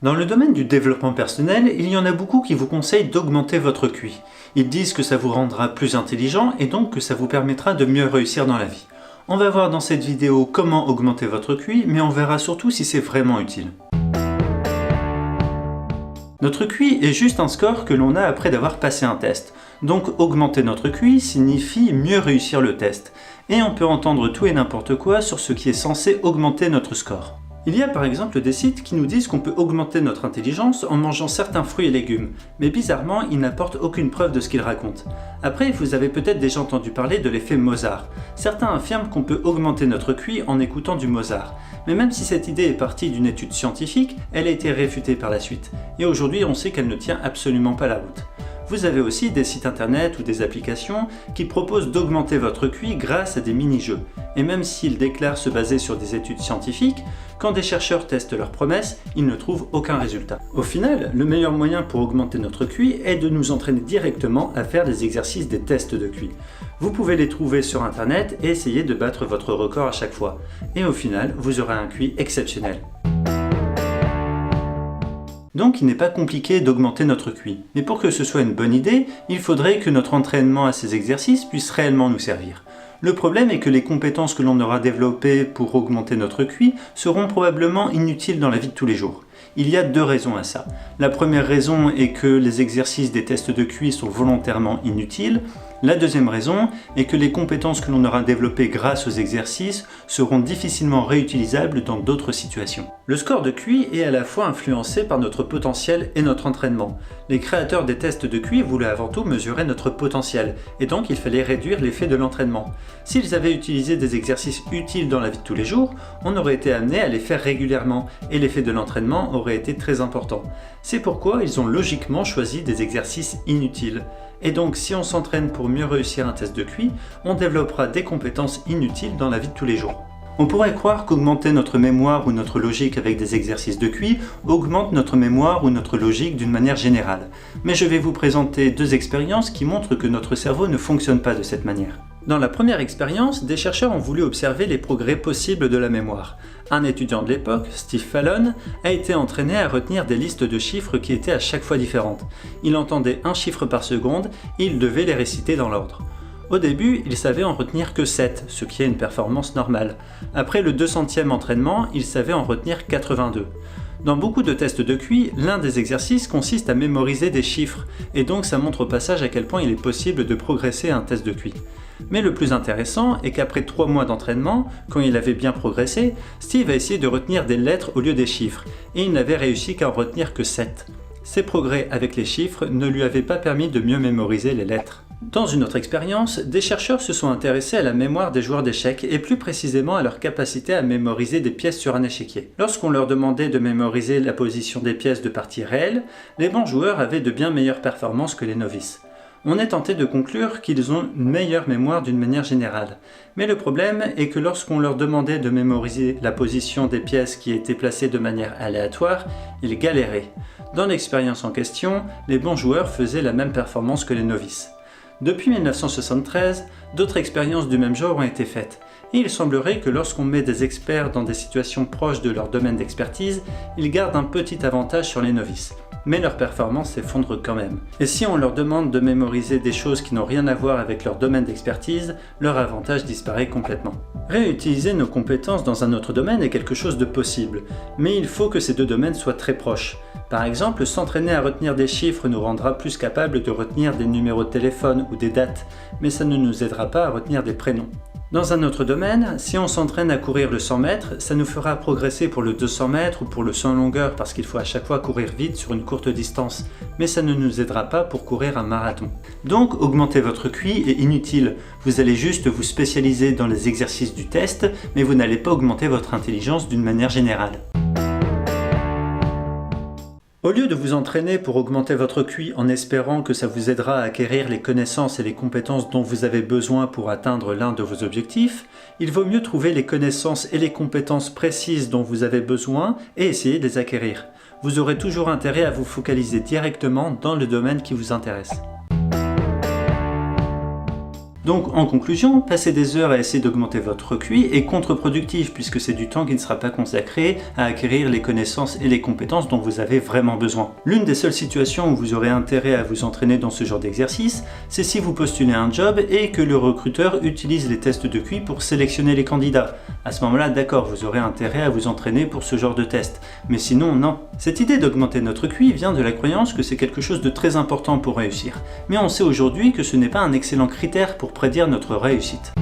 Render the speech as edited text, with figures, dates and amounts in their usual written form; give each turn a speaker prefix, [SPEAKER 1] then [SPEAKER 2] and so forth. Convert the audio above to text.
[SPEAKER 1] Dans le domaine du développement personnel, il y en a beaucoup qui vous conseillent d'augmenter votre QI. Ils disent que ça vous rendra plus intelligent et donc que ça vous permettra de mieux réussir dans la vie. On va voir dans cette vidéo comment augmenter votre QI, mais on verra surtout si c'est vraiment utile. Notre QI est juste un score que l'on a après d'avoir passé un test. Donc augmenter notre QI signifie mieux réussir le test. Et on peut entendre tout et n'importe quoi sur ce qui est censé augmenter notre score. Il y a par exemple des sites qui nous disent qu'on peut augmenter notre intelligence en mangeant certains fruits et légumes, mais bizarrement, ils n'apportent aucune preuve de ce qu'ils racontent. Après, vous avez peut-être déjà entendu parler de l'effet Mozart. Certains affirment qu'on peut augmenter notre QI en écoutant du Mozart. Mais même si cette idée est partie d'une étude scientifique, elle a été réfutée par la suite. Et aujourd'hui, on sait qu'elle ne tient absolument pas la route. Vous avez aussi des sites internet ou des applications qui proposent d'augmenter votre QI grâce à des mini-jeux. Et même s'ils déclarent se baser sur des études scientifiques, quand des chercheurs testent leurs promesses, ils ne trouvent aucun résultat. Au final, le meilleur moyen pour augmenter notre QI est de nous entraîner directement à faire des exercices des tests de QI. Vous pouvez les trouver sur internet et essayer de battre votre record à chaque fois. Et au final, vous aurez un QI exceptionnel. Donc il n'est pas compliqué d'augmenter notre QI. Mais pour que ce soit une bonne idée, il faudrait que notre entraînement à ces exercices puisse réellement nous servir. Le problème est que les compétences que l'on aura développées pour augmenter notre QI seront probablement inutiles dans la vie de tous les jours. Il y a deux raisons à ça. La première raison est que les exercices des tests de QI sont volontairement inutiles. La deuxième raison est que les compétences que l'on aura développées grâce aux exercices seront difficilement réutilisables dans d'autres situations. Le score de QI est à la fois influencé par notre potentiel et notre entraînement. Les créateurs des tests de QI voulaient avant tout mesurer notre potentiel, et donc il fallait réduire l'effet de l'entraînement. S'ils avaient utilisé des exercices utiles dans la vie de tous les jours, on aurait été amené à les faire régulièrement, et l'effet de l'entraînement aurait été très important. C'est pourquoi ils ont logiquement choisi des exercices inutiles. Et donc si on s'entraîne pour mieux réussir un test de QI, on développera des compétences inutiles dans la vie de tous les jours. On pourrait croire qu'augmenter notre mémoire ou notre logique avec des exercices de QI augmente notre mémoire ou notre logique d'une manière générale. Mais je vais vous présenter deux expériences qui montrent que notre cerveau ne fonctionne pas de cette manière. Dans la première expérience, des chercheurs ont voulu observer les progrès possibles de la mémoire. Un étudiant de l'époque, Steve Fallon, a été entraîné à retenir des listes de chiffres qui étaient à chaque fois différentes. Il entendait un chiffre par seconde et il devait les réciter dans l'ordre. Au début, il savait en retenir que 7, ce qui est une performance normale. Après le 200e entraînement, il savait en retenir 82. Dans beaucoup de tests de QI, l'un des exercices consiste à mémoriser des chiffres, et donc ça montre au passage à quel point il est possible de progresser à un test de QI. Mais le plus intéressant est qu'après 3 mois d'entraînement, quand il avait bien progressé, Steve a essayé de retenir des lettres au lieu des chiffres, et il n'avait réussi qu'à en retenir que 7. Ses progrès avec les chiffres ne lui avaient pas permis de mieux mémoriser les lettres. Dans une autre expérience, des chercheurs se sont intéressés à la mémoire des joueurs d'échecs et plus précisément à leur capacité à mémoriser des pièces sur un échiquier. Lorsqu'on leur demandait de mémoriser la position des pièces de partie réelle, les bons joueurs avaient de bien meilleures performances que les novices. On est tenté de conclure qu'ils ont une meilleure mémoire d'une manière générale. Mais le problème est que lorsqu'on leur demandait de mémoriser la position des pièces qui étaient placées de manière aléatoire, ils galéraient. Dans l'expérience en question, les bons joueurs faisaient la même performance que les novices. Depuis 1973, d'autres expériences du même genre ont été faites. Et il semblerait que lorsqu'on met des experts dans des situations proches de leur domaine d'expertise, ils gardent un petit avantage sur les novices. Mais leur performance s'effondre quand même. Et si on leur demande de mémoriser des choses qui n'ont rien à voir avec leur domaine d'expertise, leur avantage disparaît complètement. Réutiliser nos compétences dans un autre domaine est quelque chose de possible, mais il faut que ces deux domaines soient très proches. Par exemple, s'entraîner à retenir des chiffres nous rendra plus capables de retenir des numéros de téléphone ou des dates, mais ça ne nous aidera pas à retenir des prénoms. Dans un autre domaine, si on s'entraîne à courir le 100 mètres, ça nous fera progresser pour le 200 mètres ou pour le 100 longueur parce qu'il faut à chaque fois courir vite sur une courte distance, mais ça ne nous aidera pas pour courir un marathon. Donc, augmenter votre QI est inutile. Vous allez juste vous spécialiser dans les exercices du test, mais vous n'allez pas augmenter votre intelligence d'une manière générale. Au lieu de vous entraîner pour augmenter votre QI en espérant que ça vous aidera à acquérir les connaissances et les compétences dont vous avez besoin pour atteindre l'un de vos objectifs, il vaut mieux trouver les connaissances et les compétences précises dont vous avez besoin et essayer de les acquérir. Vous aurez toujours intérêt à vous focaliser directement dans le domaine qui vous intéresse. Donc en conclusion, passer des heures à essayer d'augmenter votre QI est contre-productif puisque c'est du temps qui ne sera pas consacré à acquérir les connaissances et les compétences dont vous avez vraiment besoin. L'une des seules situations où vous aurez intérêt à vous entraîner dans ce genre d'exercice, c'est si vous postulez un job et que le recruteur utilise les tests de QI pour sélectionner les candidats. À ce moment-là, d'accord, vous aurez intérêt à vous entraîner pour ce genre de test. Mais sinon, non. Cette idée d'augmenter notre QI vient de la croyance que c'est quelque chose de très important pour réussir. Mais on sait aujourd'hui que ce n'est pas un excellent critère pour prédire notre réussite.